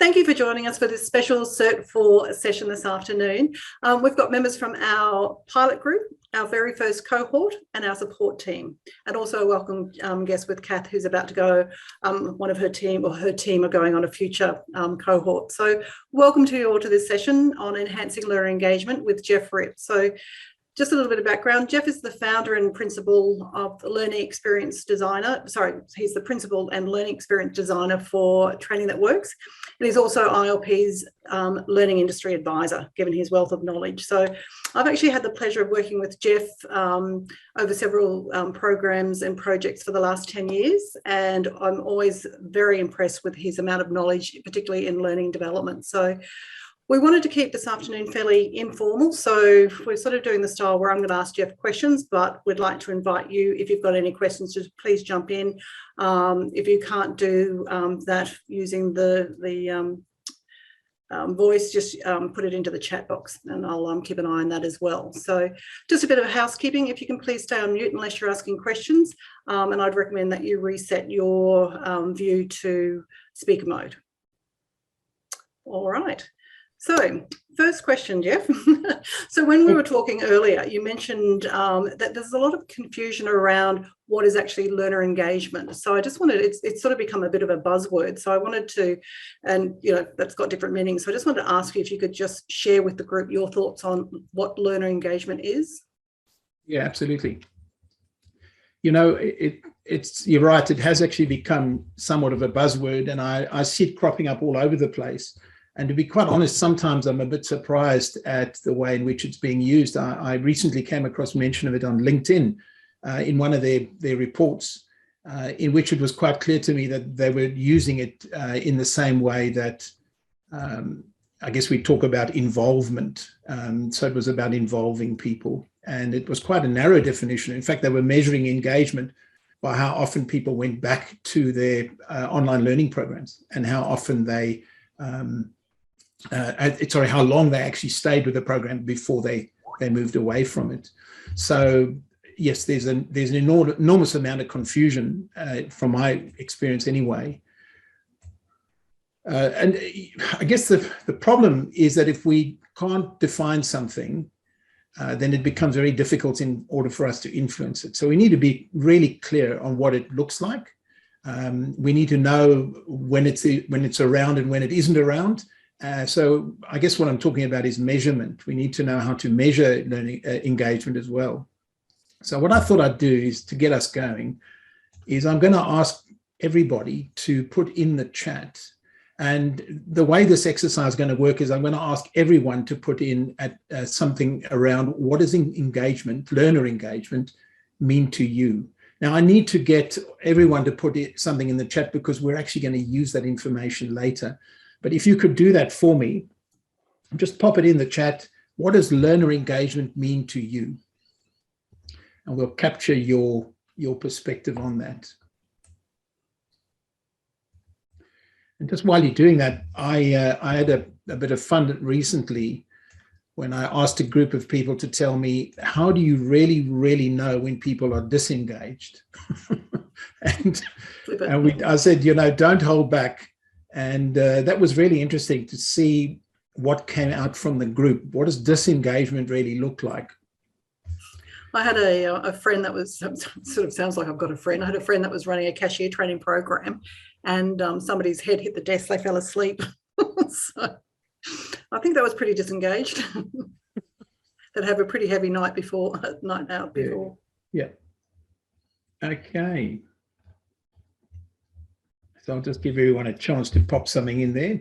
Thank you for joining us for this special Cert 4 session this afternoon. We've got members from our pilot group, our very first cohort, and our support team. And also a welcome guest with Kath, who's about to go, one of her team are going on a future cohort. So welcome to you all to this session on enhancing learner engagement with Geoff Ripp. So just a little bit of background. Geoff is the founder and principal of the Learning Experience Designer. He's the principal and Learning Experience Designer for Training That Works. And he's also ILP's Learning Industry Advisor, given his wealth of knowledge. So I've actually had the pleasure of working with Geoff over several programs and projects for the last 10 years. And I'm always very impressed with his amount of knowledge, particularly in learning development. So we wanted to keep this afternoon fairly informal, so we're sort of doing the style where I'm going to ask Geoff questions, but we'd like to invite you, if you've got any questions, just please jump in. If you can't do that using the voice, just put it into the chat box and I'll keep an eye on that as well. So just a bit of housekeeping, if you can please stay on mute unless you're asking questions, and I'd recommend that you reset your view to speaker mode. All right. So first question, Geoff. So when we were talking earlier, you mentioned that there's a lot of confusion around what is actually learner engagement. So I just wanted, it's sort of become a bit of a buzzword. So I wanted to, and you know, that's got different meanings. So I just wanted to ask you if you could just share with the group your thoughts on what learner engagement is. Yeah, absolutely. You know, you're right, it has actually become somewhat of a buzzword, and I see it cropping up all over the place. And to be quite honest, sometimes I'm a bit surprised at the way in which it's being used. I recently came across mention of it on LinkedIn in one of their reports, in which it was quite clear to me that they were using it in the same way that I guess we talk about involvement. So it was about involving people. And it was quite a narrow definition. In fact, they were measuring engagement by how often people went back to their online learning programs and how often they how long they actually stayed with the program before they moved away from it. So yes, there's an enormous amount of confusion from my experience anyway. And I guess the problem is that if we can't define something, then it becomes very difficult in order for us to influence it. So we need to be really clear on what it looks like. We need to know when it's around and when it isn't around. So I guess what I'm talking about is measurement. We need to know how to measure learning engagement as well. So what I thought I'd do is, to get us going, is I'm going to ask everybody to put in the chat. And the way this exercise is going to work is I'm going to ask everyone to put in something around what does engagement, learner engagement, mean to you. Now, I need to get everyone to put something in the chat because we're actually going to use that information later. But if you could do that for me, just pop it in the chat. What does learner engagement mean to you? And we'll capture your perspective on that. And just while you're doing that, I had a bit of fun recently when I asked a group of people to tell me, how do you really, really know when people are disengaged? I said, you know, don't hold back. And that was really interesting to see what came out from the group. What does disengagement really look like? I had a friend that was, sort of sounds like I've got a friend. I had a friend that was running a cashier training program, and somebody's head hit the desk, they fell asleep. So I think that was pretty disengaged. They'd have a pretty heavy night out before. Yeah. Okay. So I'll just give everyone a chance to pop something in there.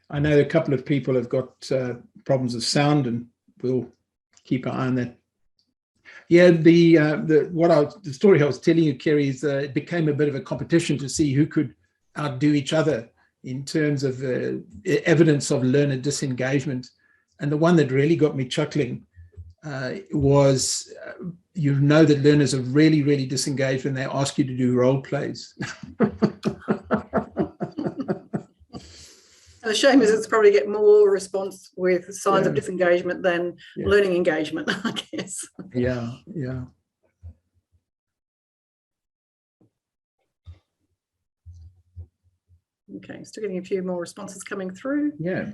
I know a couple of people have got problems of sound, and we'll keep an eye on that. Yeah, the story I was telling you, Kerry, is it became a bit of a competition to see who could outdo each other in terms of evidence of learner disengagement. And the one that really got me chuckling was, you know that learners are really, really disengaged when they ask you to do role plays. The shame is it's probably get more response with signs of disengagement than learning engagement, I guess. Yeah. Okay, still getting a few more responses coming through. Yeah,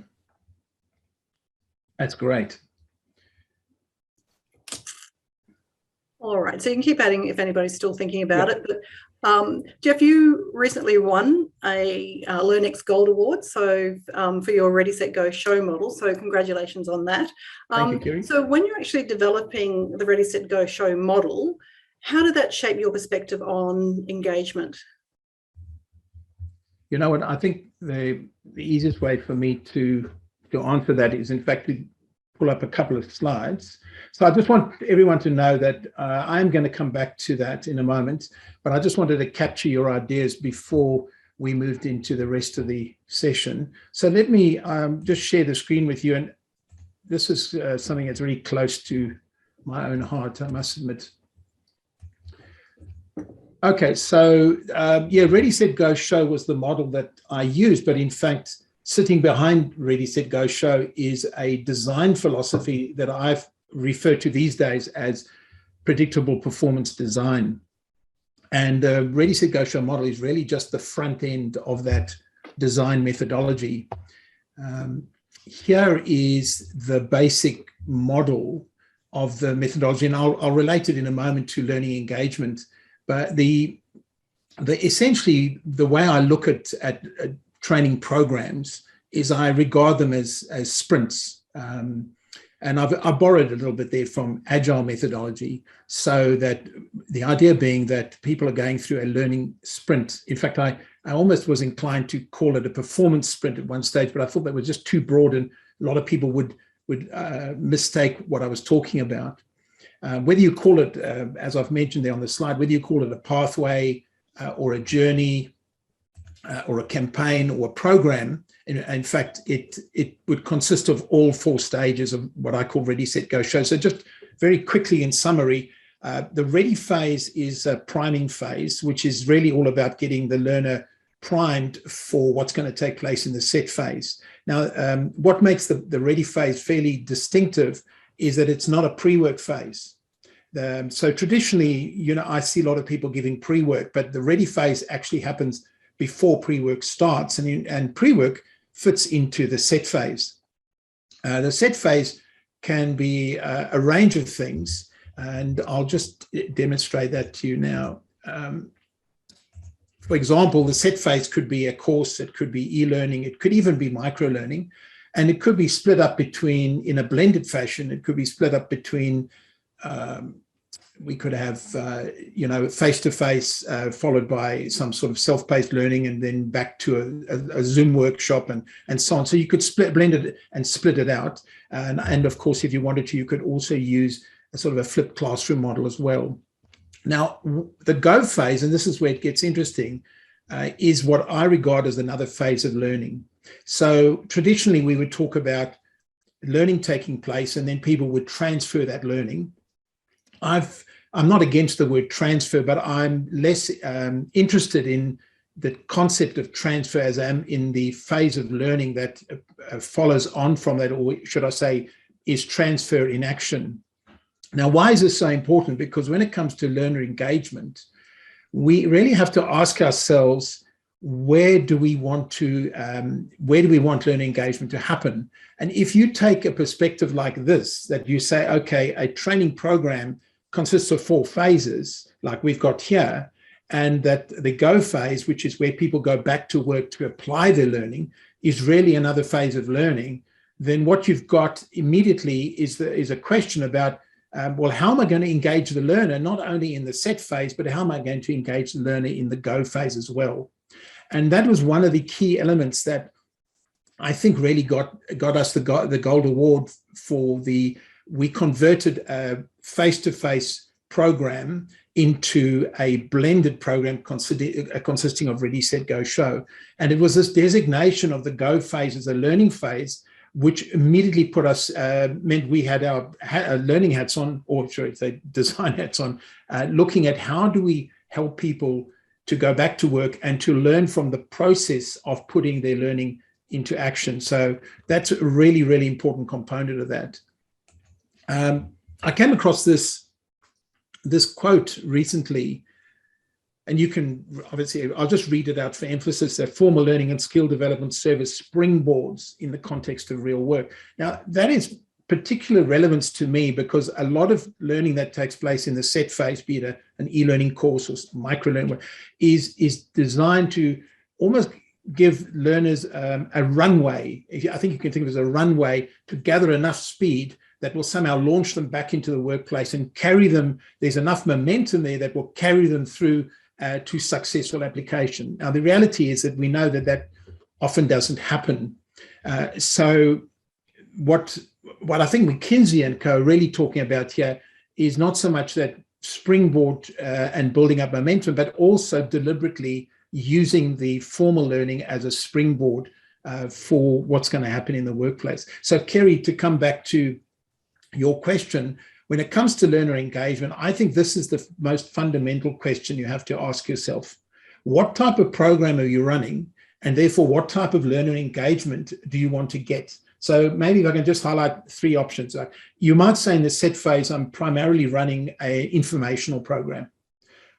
that's great. All right, so you can keep adding if anybody's still thinking about it. But Geoff, you recently won a LearnX Gold Award, so for your Ready, Set, Go show model. So congratulations on that. Thank you, Kerry. So when you're actually developing the Ready, Set, Go show model, how did that shape your perspective on engagement? You know what? I think the easiest way for me to answer that is, in fact, to pull up a couple of slides. So I just want everyone to know that I'm going to come back to that in a moment, but I just wanted to capture your ideas before we moved into the rest of the session. So let me just share the screen with you. And this is something that's really close to my own heart, I must admit. Okay, so yeah, Ready, Set, Go Show was the model that I used, but in fact, sitting behind Ready, Set, Go Show is a design philosophy that I've referred to these days as predictable performance design. And the Ready, Set, Go Show model is really just the front end of that design methodology. Here is the basic model of the methodology, and I'll relate it in a moment to learning engagement. But the essentially the way I look at training programs is I regard them as sprints. And I've borrowed a little bit there from agile methodology, so that the idea being that people are going through a learning sprint. In fact, I almost was inclined to call it a performance sprint at one stage, but I thought that was just too broad and a lot of people would mistake what I was talking about. Whether you call it, as I've mentioned there on the slide, whether you call it a pathway or a journey or a campaign or a program, in fact, it would consist of all four stages of what I call Ready, Set, Go, Show. So just very quickly in summary, the ready phase is a priming phase, which is really all about getting the learner primed for what's going to take place in the set phase. Now, what makes the ready phase fairly distinctive is that it's not a pre-work phase. So traditionally, I see a lot of people giving pre-work, but the ready phase actually happens before pre-work starts, and pre-work fits into the set phase. The set phase can be a range of things, and I'll just demonstrate that to you now. For example, the set phase could be a course, it could be e-learning, it could even be micro-learning, and it could be split up between, in a blended fashion, it could be split up between, we could have, face-to-face followed by some sort of self-paced learning, and then back to a Zoom workshop and so on. So you could blend it and split it out. And of course, if you wanted to, you could also use a sort of a flipped classroom model as well. Now, the go phase, and this is where it gets interesting, is what I regard as another phase of learning. So traditionally, we would talk about learning taking place, and then people would transfer that learning. I'm not against the word transfer, but I'm less interested in the concept of transfer as I am in the phase of learning that follows on from that, or should I say, is transfer in action. Now, why is this so important? Because when it comes to learner engagement, we really have to ask ourselves, where do we want learner engagement to happen? And if you take a perspective like this, that you say, okay, a training program consists of 4 phases, like we've got here, and that the go phase, which is where people go back to work to apply their learning, is really another phase of learning, then what you've got immediately is a question about, well, how am I going to engage the learner, not only in the set phase, but how am I going to engage the learner in the go phase as well? And that was one of the key elements that I think really got us the Gold Award for we converted a face-to-face program into a blended program consisting of Ready, Set, Go, Show. And it was this designation of the go phase as a learning phase, which immediately put us, meant we had our learning hats on, or should I say design hats on, looking at how do we help people to go back to work and to learn from the process of putting their learning into action. So that's a really, really important component of that. I came across this quote recently and you can obviously, I'll just read it out for emphasis, that formal learning and skill development serve as springboards in the context of real work. Now, that is particular relevance to me because a lot of learning that takes place in the set phase, be it an e-learning course or micro-learning, is designed to almost give learners a runway. I think you can think of it as a runway to gather enough speed that will somehow launch them back into the workplace and carry them. There's enough momentum there that will carry them through to successful application. Now, the reality is that we know that that often doesn't happen. So what I think McKinsey and Co are really talking about here is not so much that springboard and building up momentum, but also deliberately using the formal learning as a springboard for what's going to happen in the workplace. So, Kerry, to come back to your question, when it comes to learner engagement, I think this is the most fundamental question you have to ask yourself. What type of program are you running? And therefore, what type of learner engagement do you want to get? So maybe if I can just highlight three options. You might say in the set phase, I'm primarily running an informational program.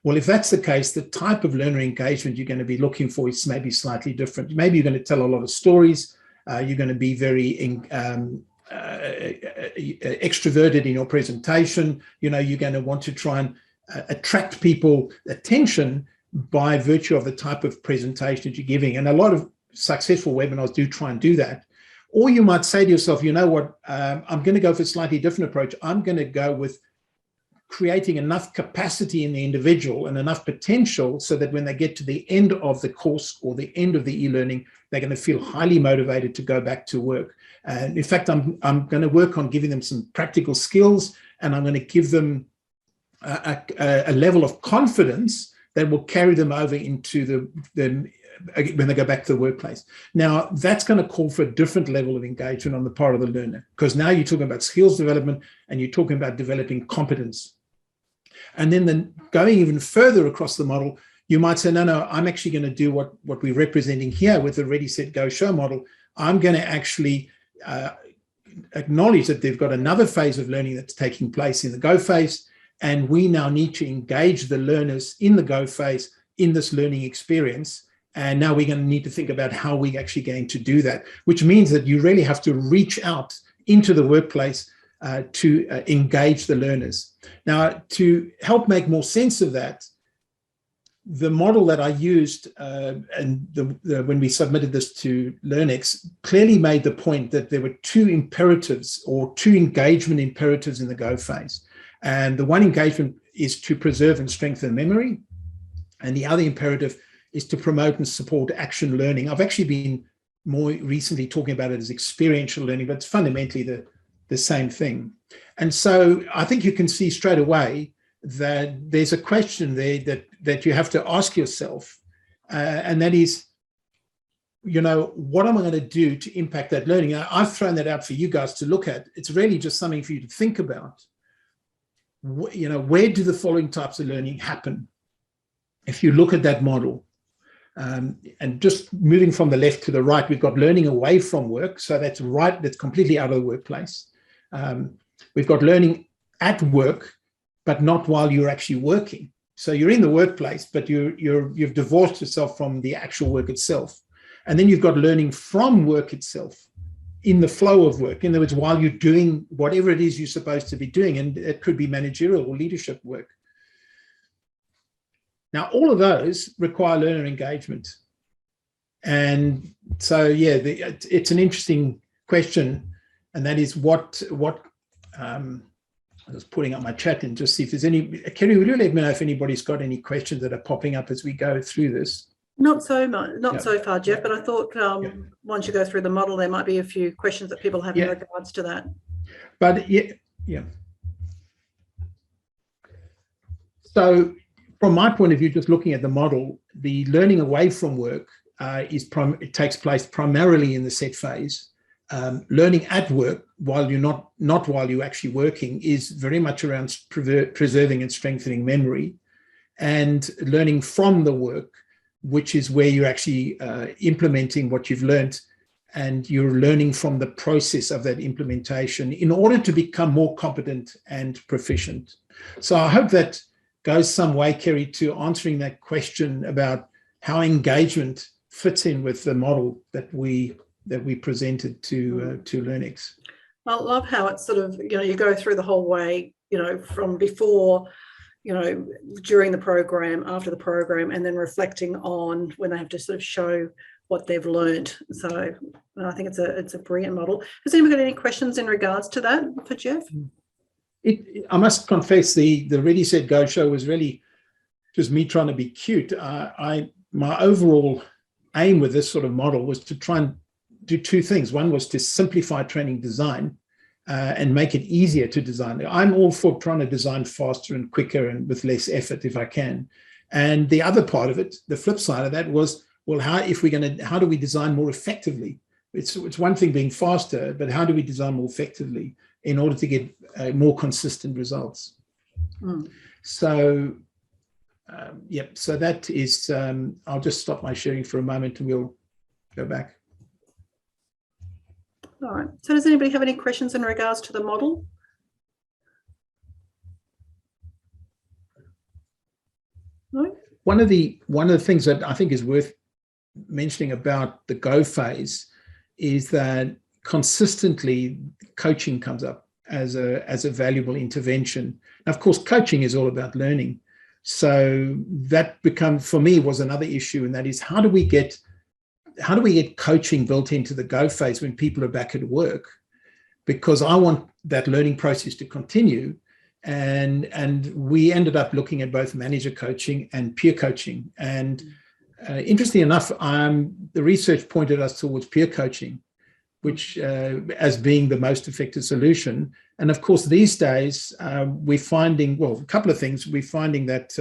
Well, if that's the case, the type of learner engagement you're going to be looking for is maybe slightly different. Maybe you're going to tell a lot of stories. You're going to be very extroverted in your presentation. You know, you're going to want to try and attract people's attention by virtue of the type of presentation that you're giving. And a lot of successful webinars do try and do that. Or you might say to yourself, you know what, I'm going to go for a slightly different approach. I'm going to go with creating enough capacity in the individual and enough potential so that when they get to the end of the course or the end of the e-learning, they're going to feel highly motivated to go back to work. And in fact, I'm going to work on giving them some practical skills, and I'm going to give them a level of confidence that will carry them over into when they go back to the workplace. Now, that's going to call for a different level of engagement on the part of the learner, because now you're talking about skills development and you're talking about developing competence. And then going even further across the model, you might say, no, I'm actually going to do what we're representing here with the Ready, Set, Go, Show model. I'm going to actually acknowledge that they've got another phase of learning that's taking place in the Go phase, and we now need to engage the learners in the Go phase in this learning experience. And now we're going to need to think about how we're actually going to do that, which means that you really have to reach out into the workplace to engage the learners. Now, to help make more sense of that, the model that I used when we submitted this to LearnX clearly made the point that there were two imperatives or two engagement imperatives in the Go phase. And the one engagement is to preserve and strengthen memory. And the other imperative is to promote and support action learning. I've actually been more recently talking about it as experiential learning, but it's fundamentally the same thing. And so I think you can see straight away that there's a question there that you have to ask yourself, and that is, you know, what am I going to do to impact that learning? Now, I've thrown that out for you guys to look at. It's really just something for you to think about. You know, where do the following types of learning happen? If you look at that model, and just moving from the left to the right, we've got learning away from work. So that's right, that's completely out of the workplace. We've got learning at work, but not while you're actually working. So you're in the workplace, but you've divorced yourself from the actual work itself. And then you've got learning from work itself, in the flow of work. In other words, while you're doing whatever it is you're supposed to be doing, and it could be managerial or leadership work. Now, all of those require learner engagement. And so, yeah, it's an interesting question. And that is I was putting up my chat and just see if there's any. Kerry, would you let me know if anybody's got any questions that are popping up as we go through this? Not so much, so far, Geoff, but I thought once you go through the model, there might be a few questions that people have in regards to that. But yeah. So from my point of view, just looking at the model, the learning away from work it takes place primarily in the set phase. Learning at work, while you're not while you're actually working, is very much around preserving and strengthening memory, and learning from the work, which is where you're actually implementing what you've learned, and you're learning from the process of that implementation in order to become more competent and proficient. So I hope that goes some way, Kerry, to answering that question about how engagement fits in with the model that we presented to LearnX. I love how it's sort of, you go through the whole way, from before, during the program, after the program, and then reflecting on when they have to sort of show what they've learned. So I think it's a brilliant model. Has anyone got any questions in regards to that for Geoff? I must confess, the Ready, Set, Go show was really just me trying to be cute. My overall aim with this sort of model was to try and do two things. One was to simplify training design and make it easier to design. I'm all for trying to design faster and quicker and with less effort if I can. And the other part of it, the flip side of that was, well, how do we design more effectively? It's one thing being faster, but how do we design more effectively in order to get more consistent results? So, so that is, I'll just stop my sharing for a moment and we'll go back. All right. So does anybody have any questions in regards to the model? No? One of the things that I think is worth mentioning about the Go phase is that consistently coaching comes up as a valuable intervention. Now, of course, coaching is all about learning. So that for me was another issue, and that is how do we get coaching built into the Go phase when people are back at work? Because I want that learning process to continue. And we ended up looking at both manager coaching and peer coaching. And interestingly enough, the research pointed us towards peer coaching, which as being the most effective solution. And of course, these days, we're finding, well, a couple of things. We're finding that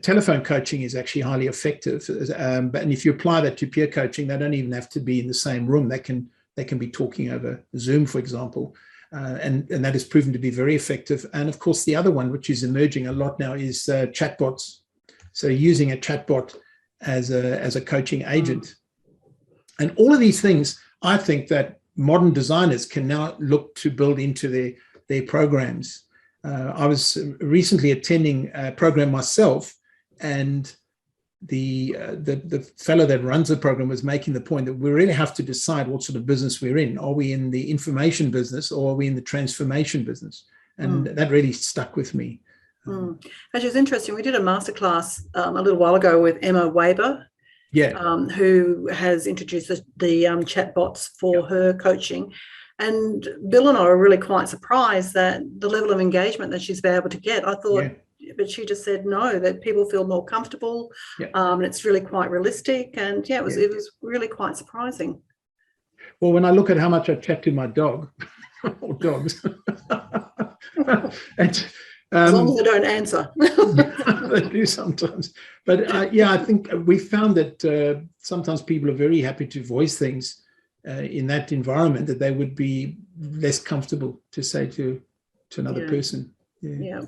telephone coaching is actually highly effective. And if you apply that to peer coaching, they don't even have to be in the same room. They can be talking over Zoom, for example. And that has proven to be very effective. And of course, the other one, which is emerging a lot now, is chatbots. So using a chatbot as a coaching agent. And all of these things, I think that modern designers can now look to build into their programs. I was recently attending a program myself, and the fellow that runs the program was making the point that we really have to decide what sort of business we're in. Are we in the information business or are we in the transformation business? And that really stuck with me. Which is interesting. We did a masterclass a little while ago with Emma Weber, who has introduced the chatbots for her coaching. And Bill and I were really quite surprised that the level of engagement that she's been able to get. I thought, but she just said no, that people feel more comfortable, and it's really quite realistic. And it was really quite surprising. Well, when I look at how much I chat to my dog or dogs, and as long as they don't answer. They do sometimes. But I think we found that sometimes people are very happy to voice things in that environment that they would be less comfortable to say to another person. Yeah.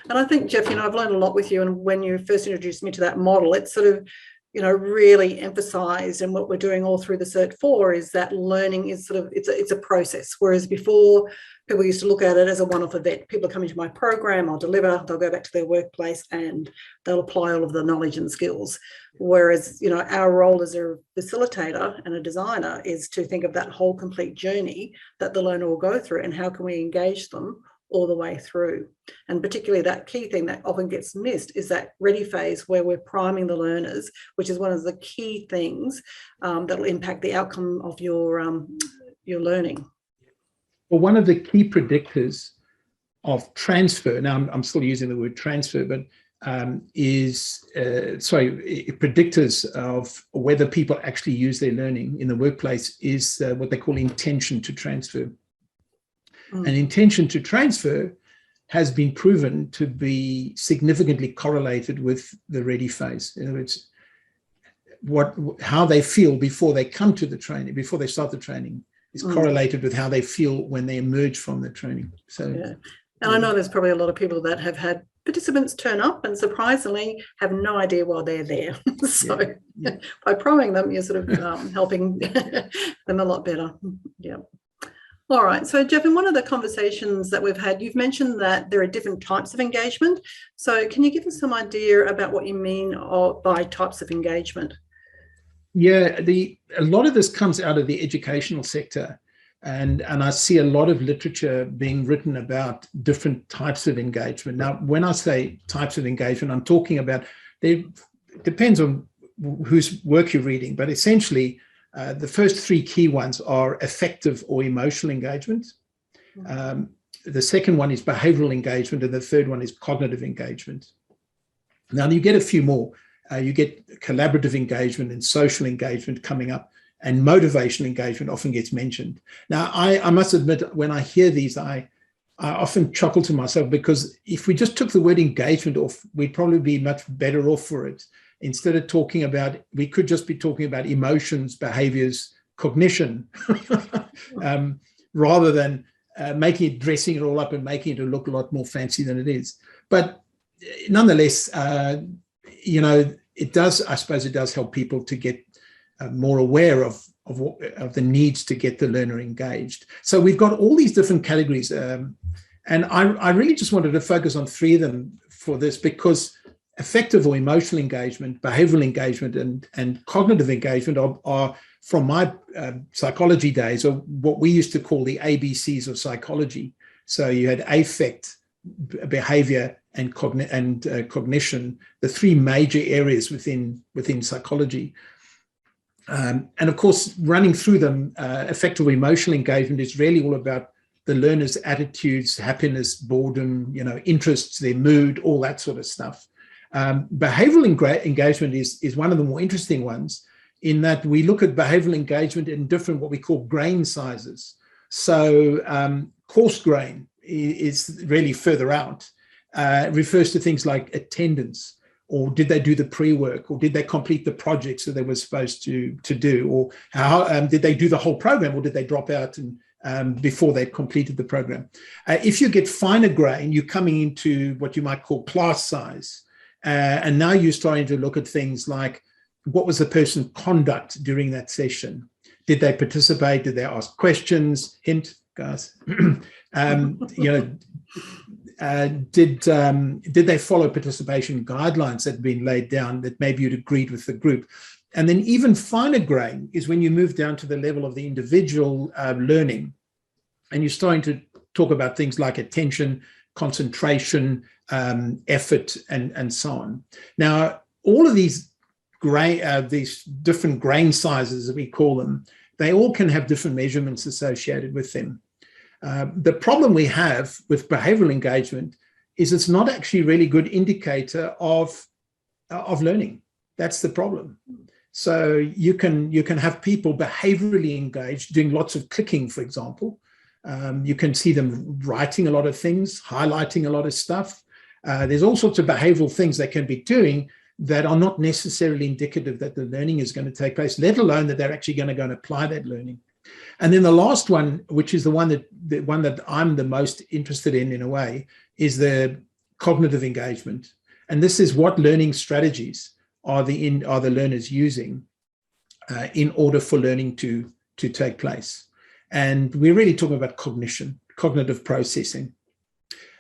And I think, Geoff, I've learned a lot with you. And when you first introduced me to that model, it's sort of, really emphasized, and what we're doing all through the Cert 4 is that learning is sort of, it's a process. Whereas before, people used to look at it as a one-off event. People are coming to my program, I'll deliver, they'll go back to their workplace and they'll apply all of the knowledge and skills. Whereas, our role as a facilitator and a designer is to think of that whole complete journey that the learner will go through and how can we engage them all the way through. And particularly that key thing that often gets missed is that ready phase where we're priming the learners, which is one of the key things that will impact the outcome of your learning. Well, one of the key predictors of transfer, now I'm still using the word transfer, but predictors of whether people actually use their learning in the workplace is what they call intention to transfer. And intention to transfer has been proven to be significantly correlated with the ready phase. In other words, how they feel before they come to the training, before they start the training, is correlated with how they feel when they emerge from the training. So, and I know there's probably a lot of people that have had participants turn up and surprisingly have no idea why they're there. So by priming them, you're sort of helping them a lot better. Yeah. All right. So, Geoff, in one of the conversations that we've had, you've mentioned that there are different types of engagement. So, can you give us some idea about what you mean by types of engagement? Yeah, a lot of this comes out of the educational sector, and I see a lot of literature being written about different types of engagement. Now, when I say types of engagement, I'm talking about, it depends on whose work you're reading, but essentially the first three key ones are affective or emotional engagement. The second one is behavioral engagement, and the third one is cognitive engagement. Now, you get a few more. You get collaborative engagement and social engagement coming up, and motivational engagement often gets mentioned. Now, I must admit, when I hear these, I often chuckle to myself, because if we just took the word engagement off, we'd probably be much better off for it. Instead of talking about, we could just be talking about emotions, behaviors, cognition, rather than dressing it all up and making it look a lot more fancy than it is. But nonetheless, it does, I suppose it does help people to get more aware of the needs to get the learner engaged. So we've got all these different categories. And I really just wanted to focus on three of them for this, because affective or emotional engagement, behavioral engagement, and cognitive engagement are from my psychology days, or what we used to call the ABCs of psychology. So you had affect, behavior, and cognition, the three major areas within psychology. And of course, running through them, affective emotional engagement is really all about the learner's attitudes, happiness, boredom, interests, their mood, all that sort of stuff. Behavioral engagement is one of the more interesting ones, in that we look at behavioral engagement in different, what we call grain sizes. So coarse grain is really further out. Refers to things like attendance, or did they do the pre-work, or did they complete the projects that they were supposed to do, or how did they do the whole program, or did they drop out and before they completed the program. If you get finer grain, you're coming into what you might call class size. And now you're starting to look at things like, what was the person's conduct during that session? Did they participate? Did they ask questions? Hint, guys. Did they follow participation guidelines that had been laid down that maybe you'd agreed with the group? And then even finer grain is when you move down to the level of the individual learning, and you're starting to talk about things like attention, concentration, effort, and so on. Now, all of these different grain sizes, as we call them, they all can have different measurements associated with them. The problem we have with behavioral engagement is it's not actually a really good indicator of learning. That's the problem. So you can have people behaviorally engaged, doing lots of clicking, for example. You can see them writing a lot of things, highlighting a lot of stuff. There's all sorts of behavioral things they can be doing that are not necessarily indicative that the learning is going to take place, let alone that they're actually going to go and apply that learning. And then the last one, which is the one that I'm the most interested in a way, is the cognitive engagement. And this is what learning strategies are the learners using in order for learning to take place. And we're really talking about cognition, cognitive processing.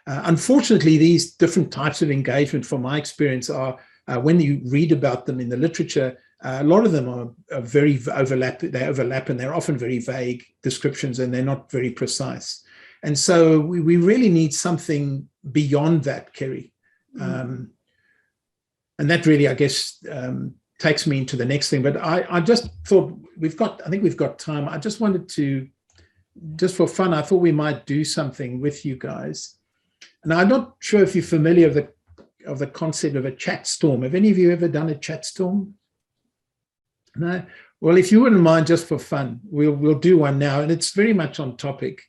Unfortunately, these different types of engagement, from my experience, are when you read about them in the literature, a lot of them are very overlap. They overlap, and they're often very vague descriptions, and they're not very precise. And so we really need something beyond that, Kerry. And that really, I guess, takes me into the next thing. But I just thought I think we've got time. I just wanted to, just for fun, I thought we might do something with you guys. And I'm not sure if you're familiar of the concept of a chat storm. Have any of you ever done a chat storm? No? Well, if you wouldn't mind, just for fun, we'll do one now, and it's very much on topic.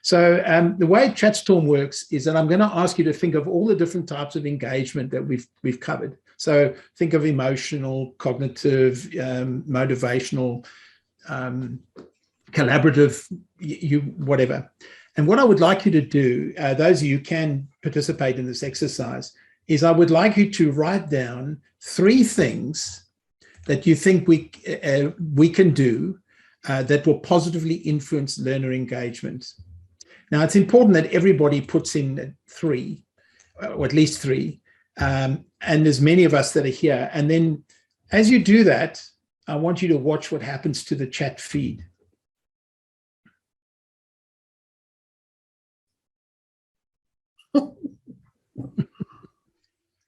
So the way chat storm works is that I'm going to ask you to think of all the different types of engagement that we've covered. So think of emotional, cognitive, motivational, collaborative, whatever. And what I would like you to do, those of you who can participate in this exercise, is I would like you to write down 3 things that you think we can do that will positively influence learner engagement. Now, it's important that everybody puts in 3, or at least 3, and there's many of us that are here. And then as you do that, I want you to watch what happens to the chat feed.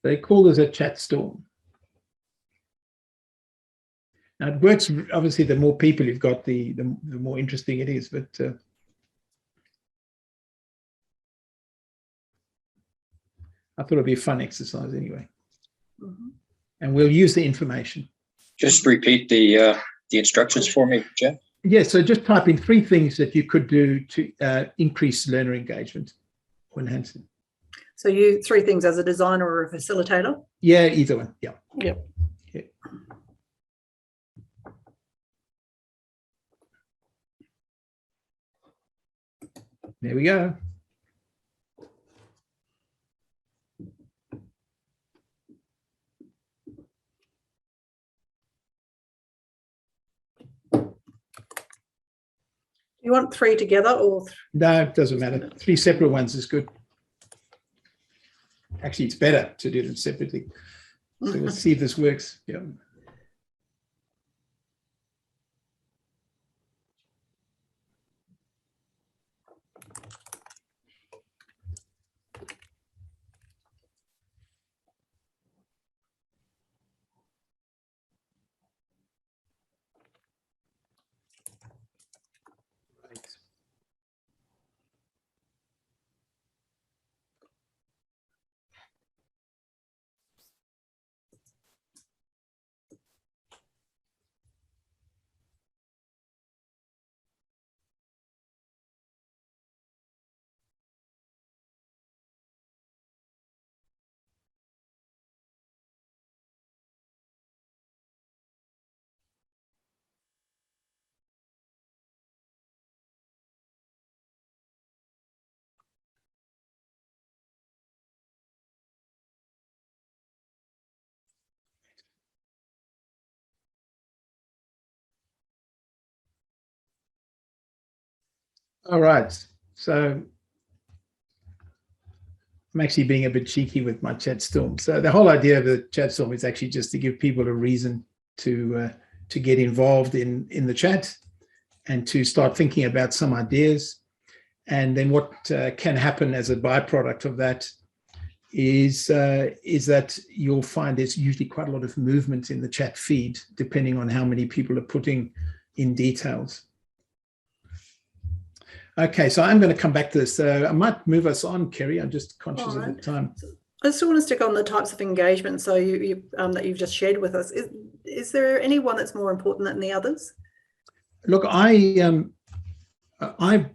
They call this a chat storm. Now it works, obviously, the more people you've got, the more interesting it is, but I thought it'd be a fun exercise anyway. Mm-hmm. And we'll use the information. Just repeat the instructions for me, Geoff. Yeah, so just type in 3 things that you could do to increase learner engagement or enhance it. So you 3 things as a designer or a facilitator? Yeah, either one. Yeah. Yep. Yeah. There we go. You want 3 together or? No, it doesn't matter. 3 separate ones is good. Actually, it's better to do them separately. So we'll see if this works. Yeah. All right, so I'm actually being a bit cheeky with my chat storm. So the whole idea of the chat storm is actually just to give people a reason to get involved in the chat and to start thinking about some ideas. And then what can happen as a byproduct of that is that you'll find there's usually quite a lot of movement in the chat feed, depending on how many people are putting in details. Okay, so I'm going to come back to this. I might move us on, Kerry. I'm just conscious of the time. I still want to stick on the types of engagement. So you that you've just shared with us. Is there any one that's more important than the others? Look, I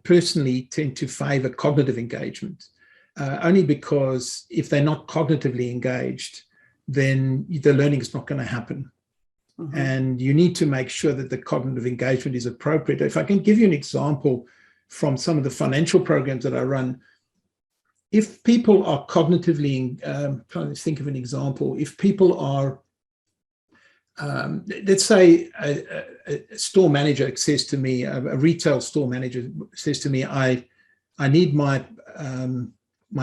personally tend to favour cognitive engagement, only because if they're not cognitively engaged, then the learning is not going to happen. Mm-hmm. And you need to make sure that the cognitive engagement is appropriate. If I can give you an example from some of the financial programs that I run, if people are cognitively, trying to think of an example, if people are, let's say a store manager says to me, a retail store manager says to me, I need my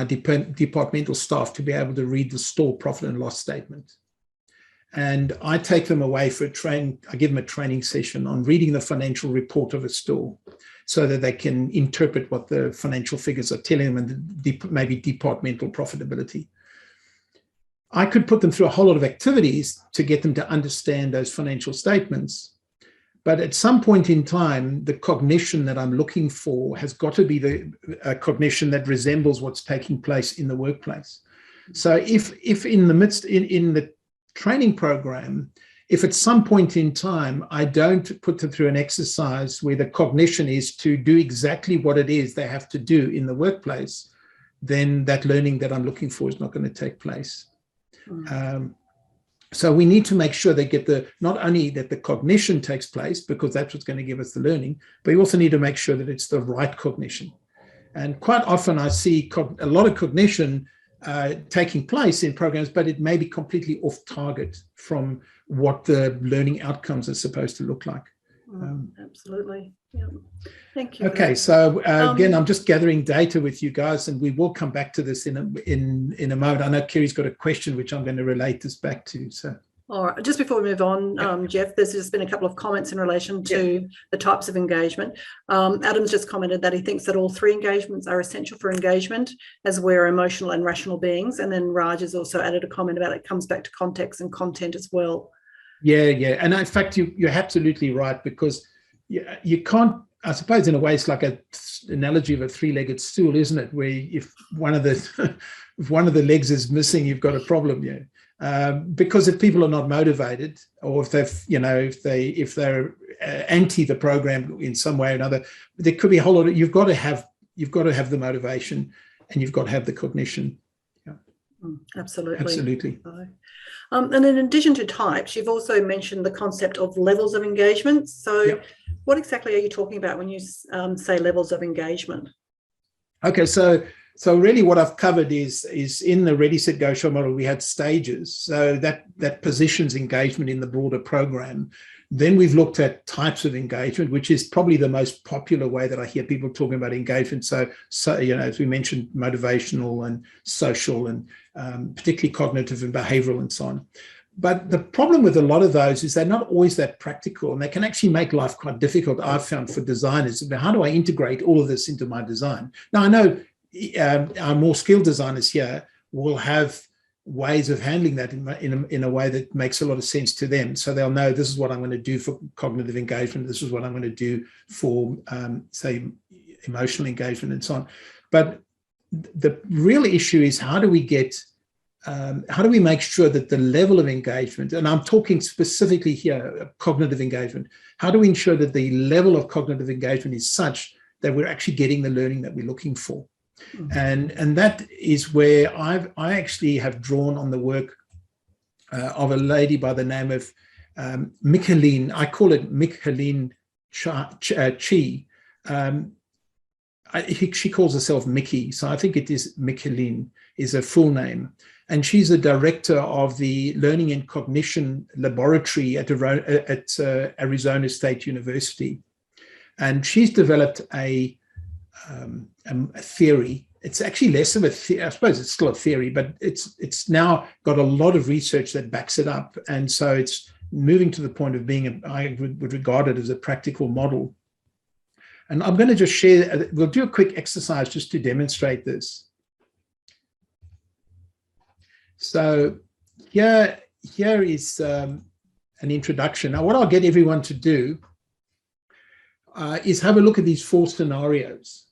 departmental staff to be able to read the store profit and loss statement. And I take them away for I give them a training session on reading the financial report of a store so that they can interpret what the financial figures are telling them and maybe departmental profitability. I could put them through a whole lot of activities to get them to understand those financial statements. But at some point in time, the cognition that I'm looking for has got to be the cognition that resembles what's taking place in the workplace. So if in the midst, in the training program, if at some point in time I don't put them through an exercise where the cognition is to do exactly what it is they have to do in the workplace, then that learning that I'm looking for is not going to take place. Mm. So we need to make sure they get not only that the cognition takes place, because that's what's going to give us the learning, but you also need to make sure that it's the right cognition. And quite often I see a lot of cognition taking place in programs, but it may be completely off target from what the learning outcomes are supposed to look like. Absolutely. Yeah. Thank you. Okay, so again, I'm just gathering data with you guys, and we will come back to this in a moment. I know Kerry's got a question which I'm going to relate this back to. So, all right, just before we move on, Geoff, there's just been a couple of comments in relation to the types of engagement. Adam's just commented that he thinks that all three engagements are essential for engagement, as we're emotional and rational beings. And then Raj has also added a comment about it comes back to context and content as well. Yeah, and in fact, you're absolutely right, because you can't, I suppose in a way it's like an analogy of a three-legged stool, isn't it? Where if one of the legs is missing, you've got a problem. Because if people are not motivated, or if they're anti the program in some way or another, there could be a whole lot of, you've got to have the motivation, and you've got to have the cognition. Absolutely. And in addition to types, you've also mentioned the concept of levels of engagement. So what exactly are you talking about when you say levels of engagement? Okay, so really what I've covered is in the Ready, Set, Go Show model, we had stages. So that positions engagement in the broader program. Then we've looked at types of engagement, which is probably the most popular way that I hear people talking about engagement. So as we mentioned, motivational and social, and particularly cognitive and behavioral and so on. But the problem with a lot of those is they're not always that practical, and they can actually make life quite difficult, I've found, for designers. How do I integrate all of this into my design? Now, I know our more skilled designers here will have ways of handling that in a way that makes a lot of sense to them. So they'll know, this is what I'm going to do for cognitive engagement, this is what I'm going to do for, say, emotional engagement and so on. But the real issue is, how do we make sure that the level of engagement, and I'm talking specifically here, cognitive engagement, how do we ensure that the level of cognitive engagement is such that we're actually getting the learning that we're looking for? And that is where I actually have drawn on the work of a lady by the name of Micheline. I call it Micheline Chi. She calls herself Mickey, so I think it is Micheline is her full name. And she's the director of the Learning and Cognition Laboratory at Arizona State University. And she's developed a theory. It's actually less of a theory. I suppose it's still a theory, but it's now got a lot of research that backs it up. And so it's moving to the point of being, I would regard it as a practical model. And I'm going to just share, we'll do a quick exercise just to demonstrate this. So here is an introduction. Now, what I'll get everyone to do is have a look at these 4 scenarios.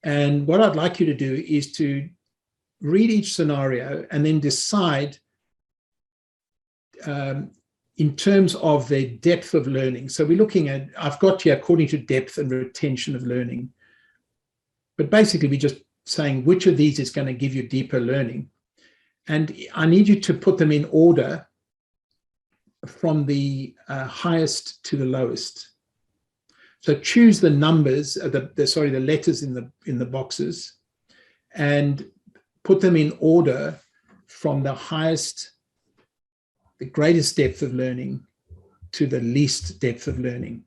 And what I'd like you to do is to read each scenario and then decide in terms of their depth of learning. So we're looking at, I've got here according to depth and retention of learning. But basically, we're just saying which of these is going to give you deeper learning. And I need you to put them in order from the highest to the lowest. So choose the numbers, the letters in the boxes, and put them in order from the highest, the greatest depth of learning to the least depth of learning.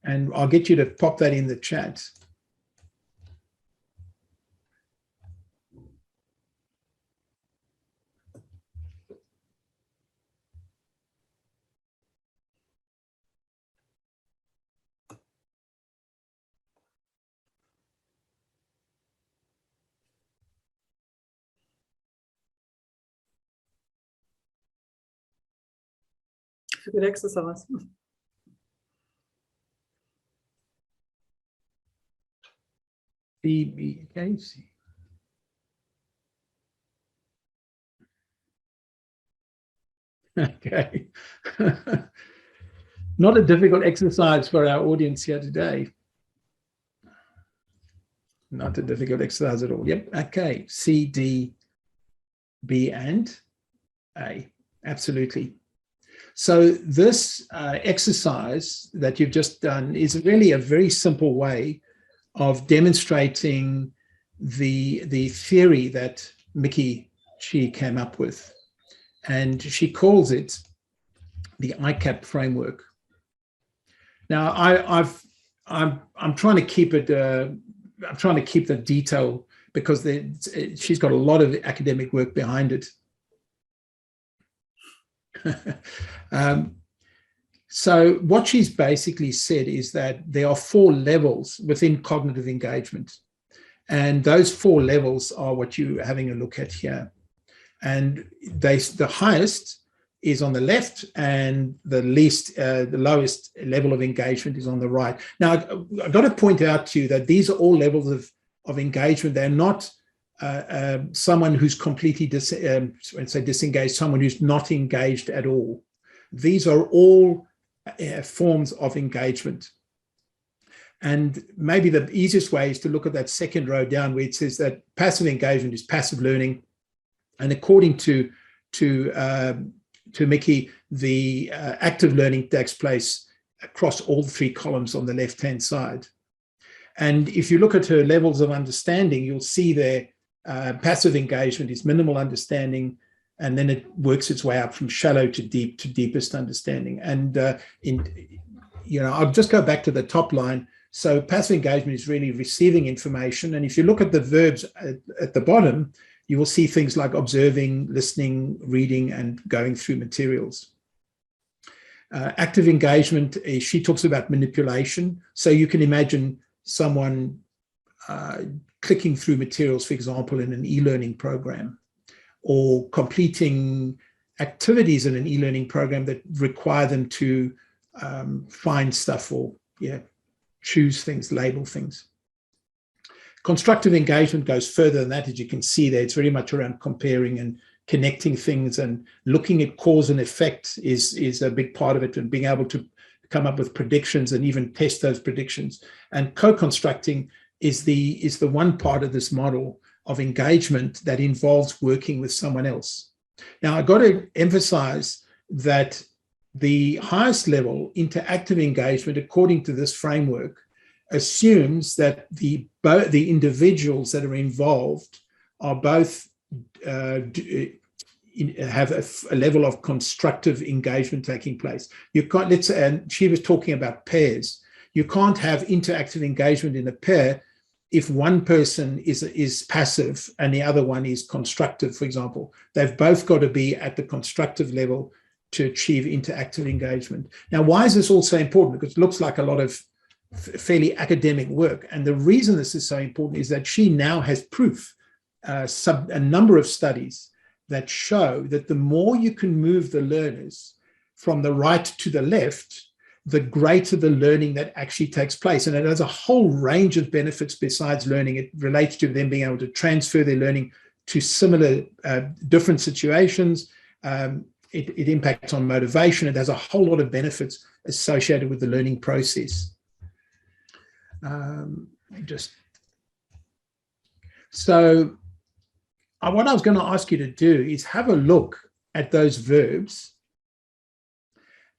And I'll get you to pop that in the chat. It's a good exercise. Okay. Okay. Not a difficult exercise for our audience here today. Not a difficult exercise at all. Yep. Okay. C, D, B, and A. Absolutely. So this exercise that you've just done is really a very simple way of demonstrating the theory that Mickey she came up with, and she calls it the ICAP framework. Now, I'm trying to keep it. I'm trying to keep the detail because she's got a lot of academic work behind it. So what she's basically said is that there are 4 levels within cognitive engagement. And those 4 levels are what you're having a look at here. And the highest is on the left, and the lowest level of engagement is on the right. Now, I've got to point out to you that these are all levels of engagement. They're not someone who's completely disengaged, someone who's not engaged at all. These are all forms of engagement. And maybe the easiest way is to look at that second row down where it says that passive engagement is passive learning. And according to Mickey, the active learning takes place across all 3 columns on the left-hand side. And if you look at her levels of understanding, you'll see there passive engagement is minimal understanding, and then it works its way up from shallow to deep to deepest understanding. And I'll just go back to the top line. So passive engagement is really receiving information. And if you look at the verbs at the bottom, you will see things like observing, listening, reading, and going through materials. Active engagement, she talks about manipulation. So you can imagine someone clicking through materials, for example, in an e-learning program, or completing activities in an e-learning program that require them to find stuff or choose things, label things. Constructive engagement goes further than that, as you can see there. It's very much around comparing and connecting things, and looking at cause and effect is a big part of it, and being able to come up with predictions and even test those predictions. And co-constructing is the one part of this model of engagement that involves working with someone else. Now, I've got to emphasize that the highest level, interactive engagement, according to this framework, assumes that the individuals that are involved are both have a level of constructive engagement taking place. You can't, and she was talking about pairs. You can't have interactive engagement in a pair if one person is passive and the other one is constructive, for example. They've both got to be at the constructive level to achieve interactive engagement. Now, why is this also important? Because it looks like a lot of fairly academic work. And the reason this is so important is that she now has proof, a number of studies that show that the more you can move the learners from the right to the left, the greater the learning that actually takes place. And it has a whole range of benefits besides learning. It relates to them being able to transfer their learning to similar, different situations. It impacts on motivation. It has a whole lot of benefits associated with the learning process. So what I was going to ask you to do is have a look at those verbs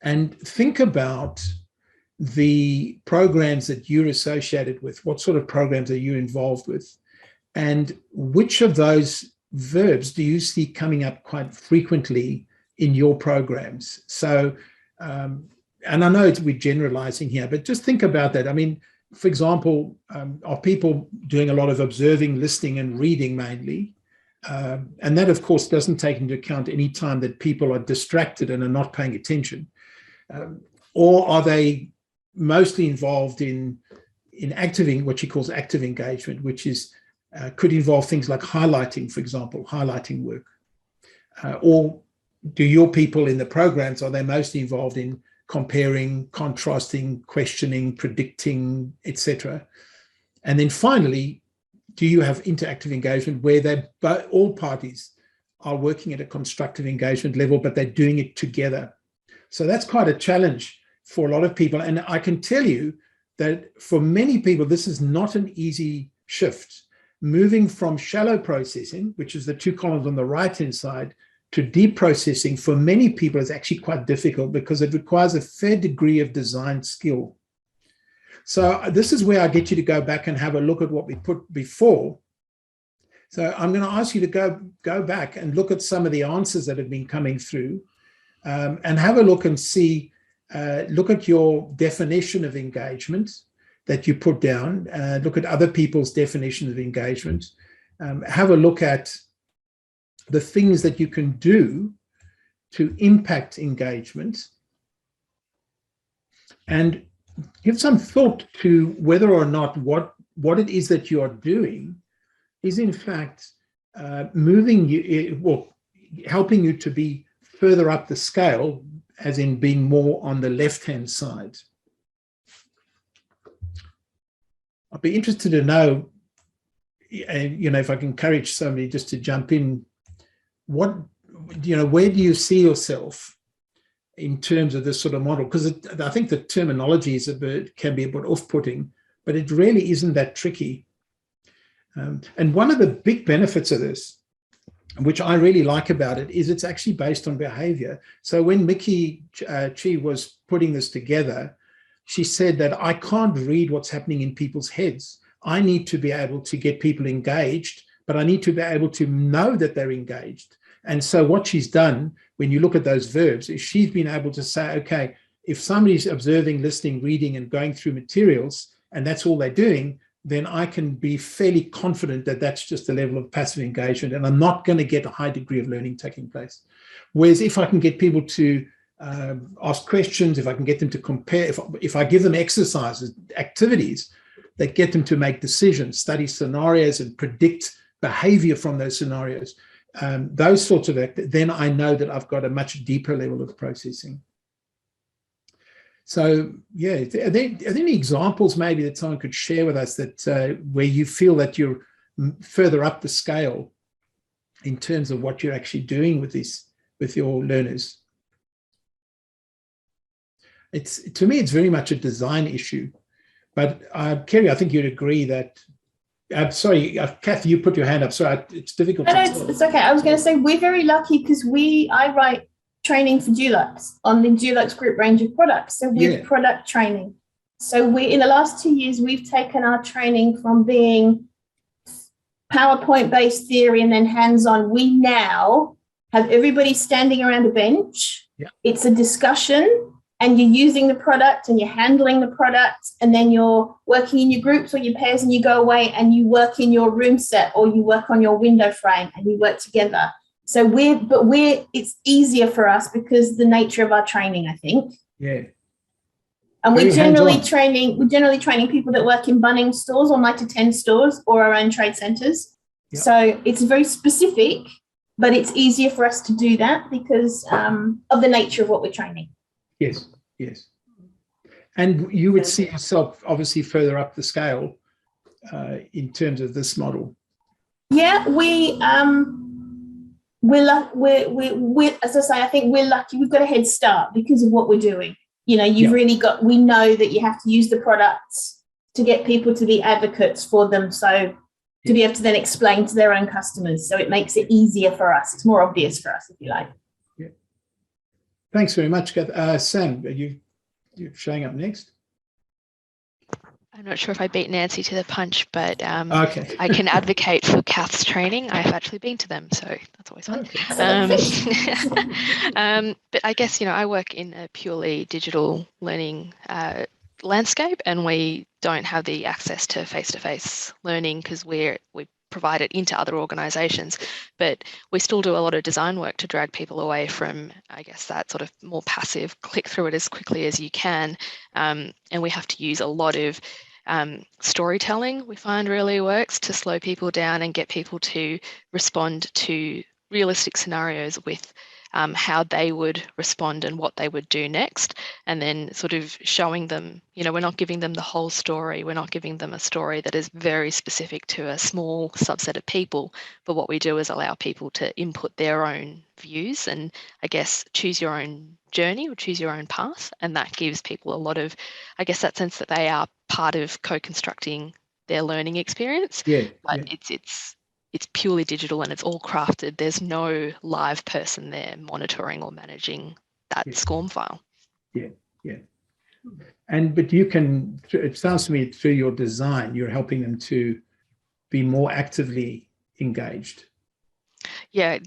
and think about the programs that you're associated with. What sort of programs are you involved with? And which of those verbs do you see coming up quite frequently in your programs? So, and I know we're generalizing here, but just think about that. I mean, for example, are people doing a lot of observing, listening, and reading mainly? And that, of course, doesn't take into account any time that people are distracted and are not paying attention. Or are they mostly involved in what she calls active engagement, which is could involve things like highlighting, for example, highlighting work? Or do your people in the programs, are they mostly involved in comparing, contrasting, questioning, predicting, etc.? And then finally, do you have interactive engagement where all parties are working at a constructive engagement level, but they're doing it together? So that's quite a challenge for a lot of people. And I can tell you that for many people, this is not an easy shift. Moving from shallow processing, which is the 2 columns on the right-hand side, to deep processing for many people is actually quite difficult because it requires a fair degree of design skill. So this is where I get you to go back and have a look at what we put before. So I'm going to ask you to go back and look at some of the answers that have been coming through, and have a look and see, look at your definition of engagement that you put down, look at other people's definition of engagement, have a look at the things that you can do to impact engagement, and give some thought to whether or not what it is that you are doing is in fact moving you, well, helping you to be further up the scale, as in being more on the left-hand side. I'd be interested to know, if I can encourage somebody just to jump in, where do you see yourself in terms of this sort of model? Because I think the terminology can be a bit off-putting, but it really isn't that tricky. And one of the big benefits of this, which I really like about it, is it's actually based on behavior. So when Mickey Chi was putting this together, she said that I can't read what's happening in people's heads. I need to be able to get people engaged, but I need to be able to know that they're engaged. And so what she's done, when you look at those verbs, is she's been able to say, okay, if somebody's observing, listening, reading, and going through materials, and that's all they're doing, then I can be fairly confident that that's just a level of passive engagement, and I'm not going to get a high degree of learning taking place. Whereas if I can get people to ask questions, if I can get them to compare, if I give them exercises, activities that get them to make decisions, study scenarios, and predict behavior from those scenarios, those sorts of then I know that I've got a much deeper level of processing. So, yeah, are there any examples maybe that someone could share with us that where you feel that you're further up the scale in terms of what you're actually doing with your learners? To me, it's very much a design issue. But Kerry, I think you'd agree that. Sorry, Kath, you put your hand up. Sorry, it's difficult. No, it's okay. I was going to say we're very lucky because I write training for Dulux on the Dulux group range of products. So we're product training. So in the last 2 years, we've taken our training from being PowerPoint-based theory and then hands-on. We now have everybody standing around a bench. Yeah. It's a discussion, and you're using the product and you're handling the product, and then you're working in your groups or your pairs, and you go away and you work in your room set or you work on your window frame and you work together. So it's easier for us because the nature of our training, I think. Yeah. And we're generally training people that work in Bunnings stores or Mitre 10 stores or our own trade centres. Yep. So it's very specific, but it's easier for us to do that because of the nature of what we're training. Yes, yes. And you would see yourself obviously further up the scale in terms of this model. Yeah, we're as I say, I think we're lucky. We've got a head start because of what we're doing. Really we know that you have to use the products to get people to be advocates for them. So to be able to then explain to their own customers. So it makes it easier for us. It's more obvious for us, if you like. Yeah. Thanks very much, Kath. Sam, you're showing up next. I'm not sure if I beat Nancy to the punch, but okay. I can advocate for Kath's training. I've actually been to them, so that's always fun. Okay. But I guess, I work in a purely digital learning landscape, and we don't have the access to face-to-face learning because we provide it into other organisations, but we still do a lot of design work to drag people away from, I guess, that sort of more passive click through it as quickly as you can. And we have to use a lot of storytelling, we find really works to slow people down and get people to respond to realistic scenarios with how they would respond and what they would do next, and then sort of showing them, we're not giving them the whole story. We're not giving them a story that is very specific to a small subset of people, but what we do is allow people to input their own views and, I guess, choose your own journey or choose your own path, and that gives people a lot of, I guess, that sense that they are part of co-constructing their learning experience. But it's purely digital and it's all crafted. There's no live person there monitoring or managing that SCORM file. Yeah. But it sounds to me through your design, you're helping them to be more actively engaged. Yeah,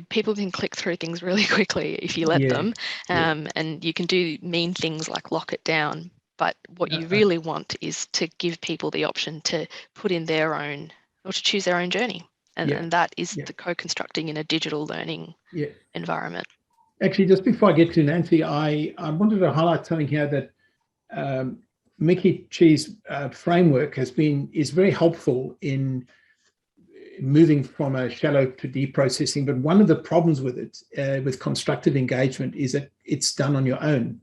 people can click through things really quickly if you let them, and you can do mean things like lock it down. But what you really want is to give people the option to put in their own, or to choose their own journey. And that is the co-constructing in a digital learning environment. Actually, just before I get to Nancy, I wanted to highlight something here that Mickey Chi's framework is very helpful in moving from a shallow to deep processing. But one of the problems with it, with constructive engagement, is that it's done on your own.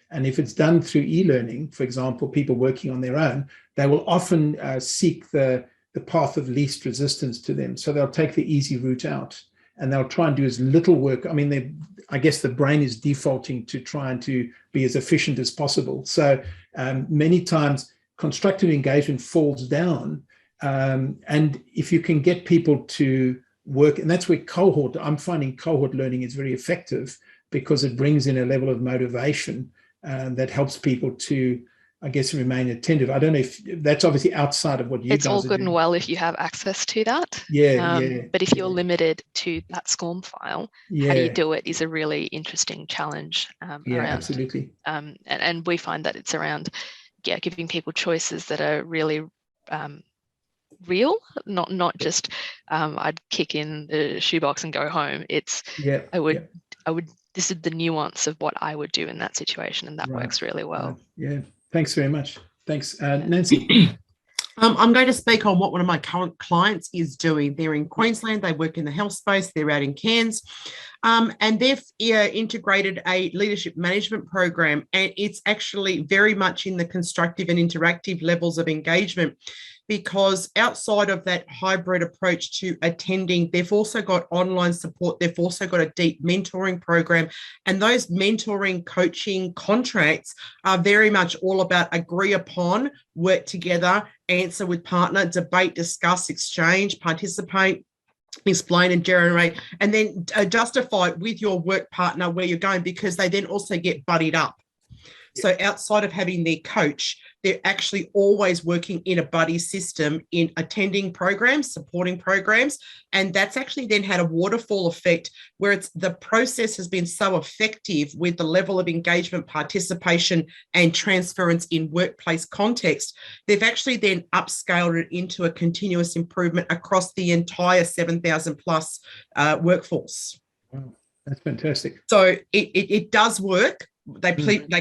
And if it's done through e-learning, for example, people working on their own, they will often seek the path of least resistance to them. So they'll take the easy route out, and they'll try and do as little work. I mean, I guess the brain is defaulting to trying to be as efficient as possible. So many times constructive engagement falls down. And if you can get people to work, and that's where I'm finding cohort learning is very effective, because it brings in a level of motivation that helps people to, I guess, remain attentive. I don't know if that's obviously outside of what you guys are doing. It's all good and well if you have access to that. But if you're limited to that SCORM file, how do you do it is a really interesting challenge. Absolutely. And we find that it's around giving people choices that are really real, not just I'd kick in the shoebox and go home. It's I would this is the nuance of what I would do in that situation, and that works really well. Yeah, thanks very much. Thanks, Nancy. I'm going to speak on what one of my current clients is doing. They're in Queensland. They work in the health space. They're out in Cairns. And they've integrated a leadership management program, and it's actually very much in the constructive and interactive levels of engagement, because outside of that hybrid approach to attending, they've also got online support. They've also got a deep mentoring program, and those mentoring coaching contracts are very much all about agree upon, work together, answer with partner, debate, discuss, exchange, participate, explain and generate, and then justify with your work partner where you're going, because they then also get buddied up. So outside of having their coach, they're actually always working in a buddy system in attending programs, supporting programs. And that's actually then had a waterfall effect where the process has been so effective with the level of engagement, participation, and transference in workplace context. They've actually then upscaled it into a continuous improvement across the entire 7,000 plus workforce. Wow, that's fantastic. So it does work. They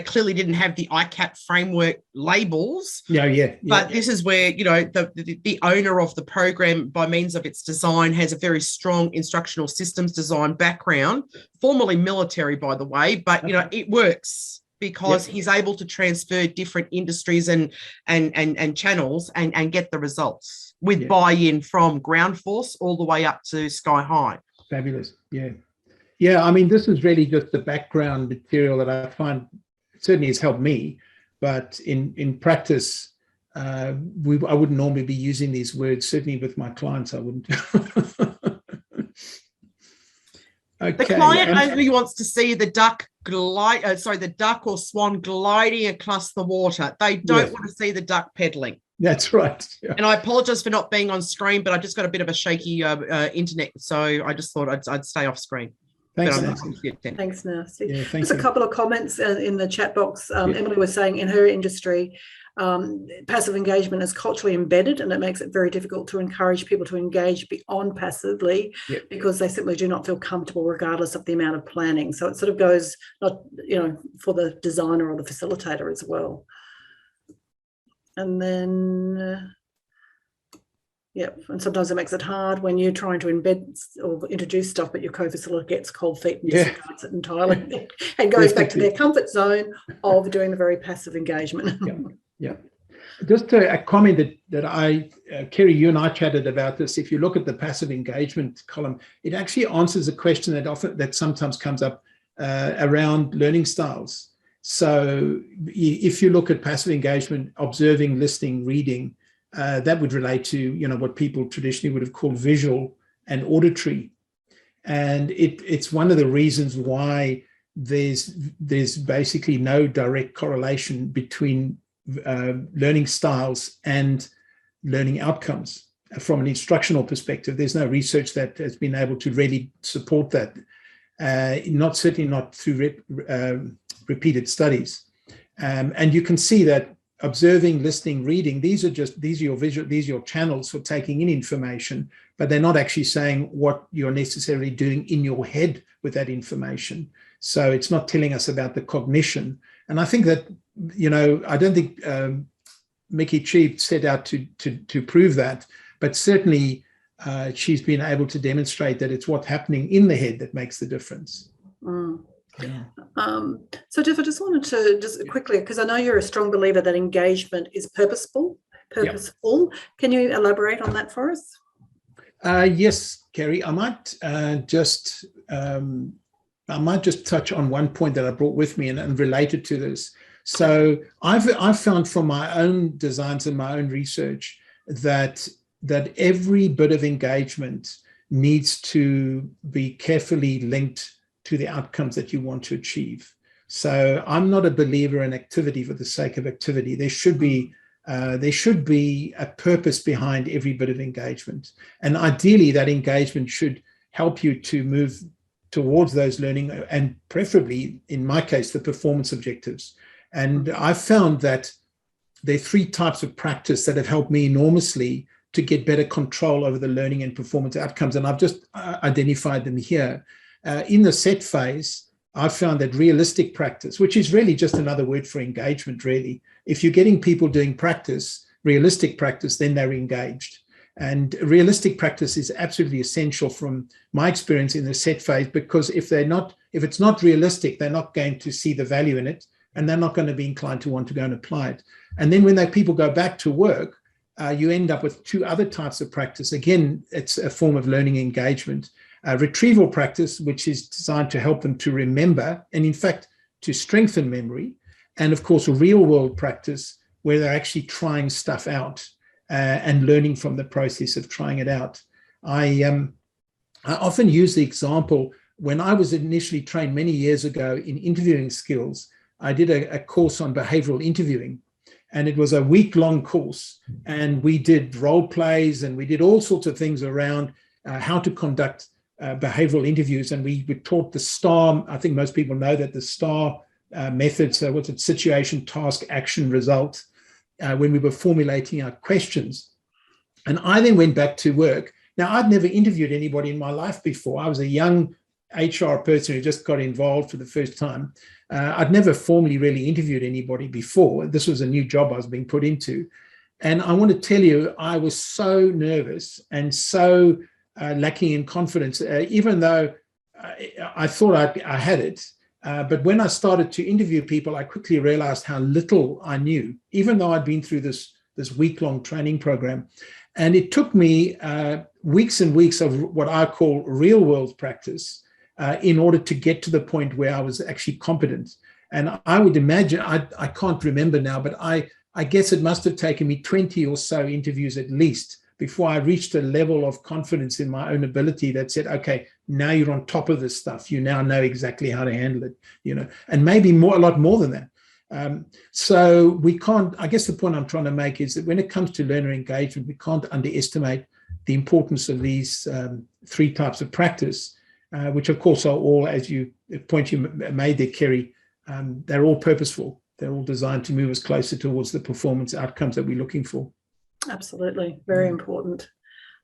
clearly didn't have the ICAP framework labels. But this is where, the owner of the program, by means of its design, has a very strong instructional systems design background, formerly military, by the way, but, it works because he's able to transfer different industries and channels and get the results with buy-in from ground force all the way up to sky high. Fabulous. Yeah, I mean, this is really just the background material that I find certainly has helped me, but in practice, I wouldn't normally be using these words. Certainly with my clients, I wouldn't. The client only wants to see the duck the duck or swan gliding across the water. They don't want to see the duck pedaling. That's right. Yeah. And I apologize for not being on screen, but I just got a bit of a shaky internet, so I just thought I'd stay off screen. Thanks, Nancy. Thanks, Nancy. Yeah, There's a couple of comments in the chat box. Emily was saying in her industry, passive engagement is culturally embedded, and it makes it very difficult to encourage people to engage beyond passively because they simply do not feel comfortable regardless of the amount of planning. So it sort of goes not, for the designer or the facilitator as well. And then... and sometimes it makes it hard when you're trying to embed or introduce stuff, but your co-facilitator gets cold feet and disregards it entirely and goes back to their comfort zone of doing the very passive engagement. Just a comment that Kerry, you and I chatted about this. If you look at the passive engagement column, it actually answers a question that sometimes comes up around learning styles. So if you look at passive engagement, observing, listening, reading, that would relate to, what people traditionally would have called visual and auditory. And it's one of the reasons why there's basically no direct correlation between learning styles and learning outcomes. from an instructional perspective. There's no research that has been able to really support that. Certainly not through repeated studies. And you can see that observing, listening, reading, these are your channels for taking in information, but they're not actually saying what you're necessarily doing in your head with that information. So it's not telling us about the cognition. And I think that, I don't think Mickey Cheap set out to prove that, but certainly she's been able to demonstrate that it's what's happening in the head that makes the difference. Mm. Yeah. So Geoff, I just wanted to just quickly, because I know you're a strong believer that engagement is purposeful. Yeah. Can you elaborate on that for us? Yes, Kerry, I might just touch on one point that I brought with me and related to this. So I've found from my own designs and my own research that every bit of engagement needs to be carefully linked to the outcomes that you want to achieve. So I'm not a believer in activity for the sake of activity. There should be a purpose behind every bit of engagement. And ideally, that engagement should help you to move towards those learning and preferably, in my case, the performance objectives. And I've found that there are 3 types of practice that have helped me enormously to get better control over the learning and performance outcomes. And I've just identified them here. In the set phase, I've found that realistic practice, which is really just another word for engagement, really. If you're getting people doing practice, realistic practice, then they're engaged. And realistic practice is absolutely essential from my experience in the set phase, because if it's not realistic, they're not going to see the value in it, and they're not going to be inclined to want to go and apply it. And then when people go back to work, you end up with 2 other types of practice. Again, it's a form of learning engagement. Retrieval practice, which is designed to help them to remember and, in fact, to strengthen memory. And, of course, real world practice, where they're actually trying stuff out and learning from the process of trying it out. I often use the example, when I was initially trained many years ago in interviewing skills, I did a course on behavioral interviewing. And it was a week-long course. And we did role plays and we did all sorts of things around how to conduct behavioral interviews. And we taught the STAR. I think most people know that the STAR method. So what's it? Situation, task, action, result, when we were formulating our questions. And I then went back to work. Now, I'd never interviewed anybody in my life before. I was a young HR person who just got involved for the first time. I'd never formally really interviewed anybody before. This was a new job I was being put into. And I want to tell you, I was so nervous and so lacking in confidence, even though I thought I had it. But when I started to interview people, I quickly realized how little I knew, even though I'd been through this week-long training program. And it took me weeks and weeks of what I call real-world practice in order to get to the point where I was actually competent. And I would imagine, I can't remember now, but I guess it must have taken me 20 or so interviews at least before I reached a level of confidence in my own ability that said, okay, now you're on top of this stuff. You now know exactly how to handle it, and maybe a lot more than that. So we can't, I guess the point I'm trying to make is that when it comes to learner engagement, we can't underestimate the importance of these 3 types of practice, which of course are all, as you point you made there, Kerry, they're all purposeful. They're all designed to move us closer towards the performance outcomes that we're looking for. Absolutely. Very important.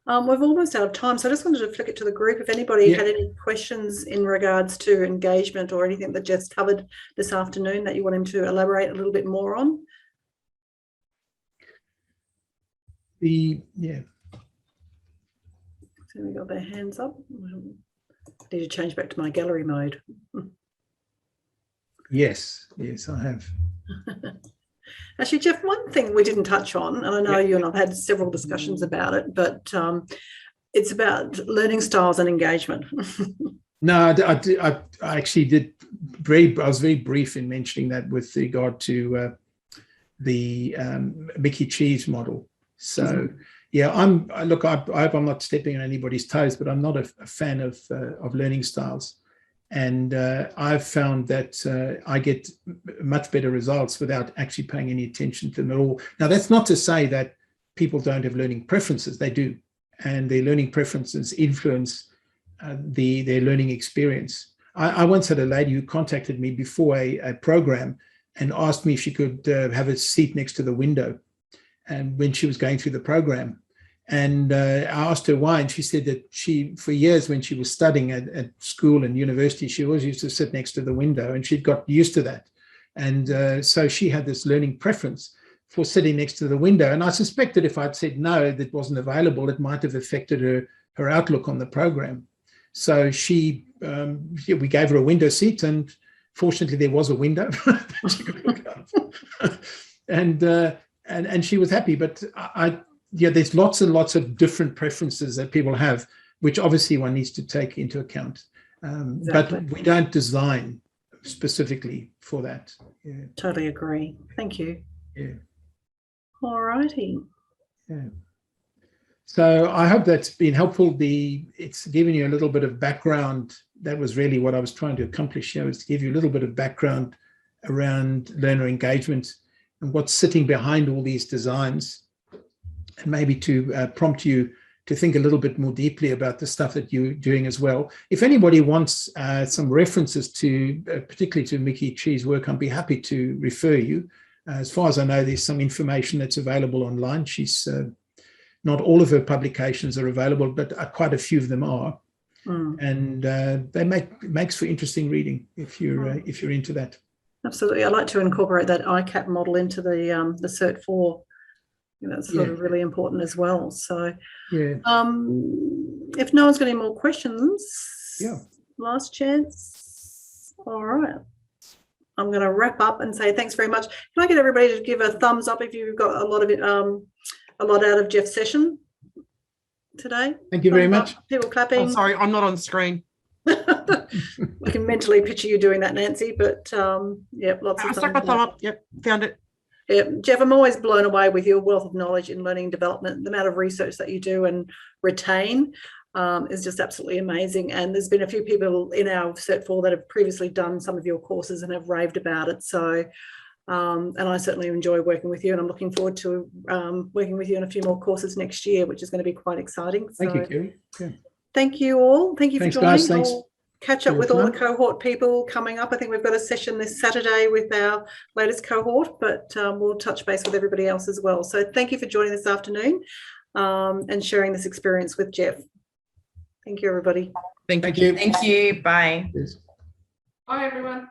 We've almost out of time, so I just wanted to flick it to the group. If anybody had any questions in regards to engagement or anything that Geoff's covered this afternoon that you want him to elaborate a little bit more on. So we got their hands up. I need to change back to my gallery mode. Yes, I have. Actually, Geoff, one thing we didn't touch on, and I know you and I've had several discussions about it, but it's about learning styles and engagement. No, I actually did. I was very brief in mentioning that with regard to the Mickey Cheese model. So, I hope I'm not stepping on anybody's toes, but I'm not a fan of learning styles. And I've found that I get much better results without actually paying any attention to them at all. Now, that's not to say that people don't have learning preferences. They do. And their learning preferences influence their learning experience. I once had a lady who contacted me before a program and asked me if she could have a seat next to the window, and when she was going through the program. And I asked her why, and she said that she, for years when she was studying at school and university, she always used to sit next to the window, and she'd got used to that. And so she had this learning preference for sitting next to the window. And I suspect that if I'd said no, that wasn't available, it might have affected her outlook on the program. So we gave her a window seat, and fortunately there was a window. She could look out. And she was happy. But there's lots and lots of different preferences that people have, which obviously one needs to take into account. Exactly. But we don't design specifically for that. Yeah. Totally agree. Thank you. Yeah. All righty. Yeah. So I hope that's been helpful. It's given you a little bit of background. That was really what I was trying to accomplish here, was to give you a little bit of background around learner engagement and what's sitting behind all these designs, and maybe to prompt you to think a little bit more deeply about the stuff that you're doing as well. If anybody wants some references to, particularly to Mickey Chee's work, I'd be happy to refer you. As far as I know, there's some information that's available online. She's not all of her publications are available, but quite a few of them are. And they makes for interesting reading if you're into that. Absolutely. I like to incorporate that ICAP model into the Cert 4. That's sort of really important as well. So yeah. If no one's got any more questions, yeah, last chance. All right. I'm going to wrap up and say thanks very much. Can I get everybody to give a thumbs up if you've got a lot out of Geoff's session today? Thank you very much. People clapping. I'm sorry, I'm not on screen. I can mentally picture you doing that, Nancy, but lots of I stuck my thumb up. Yep, found it. Yeah, Geoff, I'm always blown away with your wealth of knowledge in learning and development. The amount of research that you do and retain is just absolutely amazing. And there's been a few people in our Cert 4 that have previously done some of your courses and have raved about it. So, and I certainly enjoy working with you, and I'm looking forward to working with you on a few more courses next year, which is going to be quite exciting. Thank you, Kerry. Yeah. Thank you all. Thank you for joining. Guys. Thanks. I'll catch up with all the cohort people coming up. I think we've got a session this Saturday with our latest cohort, but we'll touch base with everybody else as well. So thank you for joining this afternoon and sharing this experience with Geoff. Thank you, everybody. Thank you. Thank you. Bye. Yes. Bye, everyone.